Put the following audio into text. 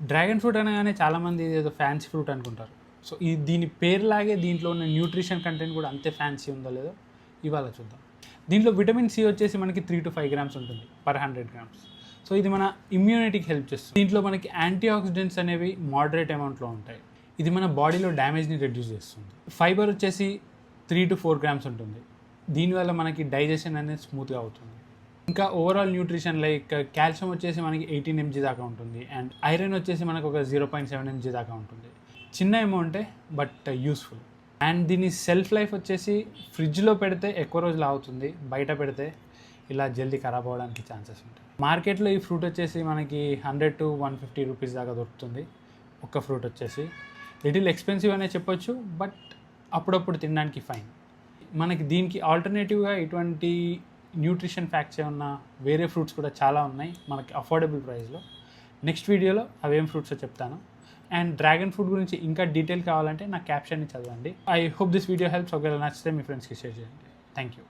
Dragon fruit అనగానే చాలామంది ఏదో ఫ్యాన్సీ ఫ్రూట్ అనుకుంటారు. సో దీని పేరులాగే దీంట్లో ఉన్న న్యూట్రిషన్ కంటెంట్ కూడా అంతే ఫ్యాన్సీ ఉందో లేదో ఇవాళ చూద్దాం. దీంట్లో విటమిన్ సి వచ్చేసి మనకి 3 to 5 grams ఉంటుంది పర్ 100 grams. సో ఇది మన ఇమ్యూనిటీకి హెల్ప్ చేస్తుంది. దీంట్లో మనకి యాంటీ ఆక్సిడెంట్స్ అనేవి మోడరేట్ అమౌంట్లో ఉంటాయి. ఇది మన బాడీలో డ్యామేజ్ని రెడ్యూస్ చేస్తుంది. ఫైబర్ వచ్చేసి 3 to 4 grams ఉంటుంది. దీనివల్ల మనకి డైజెషన్ అనేది స్మూత్గా అవుతుంది. ఇంకా ఓవరాల్ న్యూట్రిషన్ లైక్ కాల్షియం వచ్చేసి మనకి 18 mg దాకా ఉంటుంది. అండ్ ఐరన్ వచ్చేసి మనకు ఒక 0.7 mg దాకా ఉంటుంది. చిన్న అమౌంటే బట్ యూస్ఫుల్. అండ్ దీని సెల్ఫ్ లైఫ్ వచ్చేసి ఫ్రిడ్జ్లో పెడితే ఎక్కువ రోజులు అవుతుంది, బయట పెడితే ఇలా జల్దీ ఖరాబ్ అవ్వడానికి ఛాన్సెస్ ఉంటాయి. మార్కెట్లో ఈ ఫ్రూట్ వచ్చేసి మనకి 100 to 150 రూపీస్ దాకా దొరుకుతుంది. ఒక్క ఫ్రూట్ వచ్చేసి లిటిల్ ఎక్స్పెన్సివ్ అనే చెప్పొచ్చు, బట్ అప్పుడప్పుడు తినడానికి ఫైన్. మనకి దీనికి ఆల్టర్నేటివ్గా ఇటువంటి న్యూట్రిషన్ ఫ్యాక్ట్స్ ఉన్న వేరే ఫ్రూట్స్ కూడా చాలా ఉన్నాయి మనకి అఫోర్డబుల్ ప్రైస్లో. నెక్స్ట్ వీడియోలో అవేం ఫ్రూట్స్ చెప్తాను. అండ్ డ్రాగన్ ఫ్రూట్ గురించి ఇంకా డీటెయిల్ కావాలంటే నా క్యాప్షన్ని చదవండి. I hope this video helps. ఒకవేళ నచ్చితే మీ ఫ్రెండ్స్కి షేర్ చేయండి. Thank you.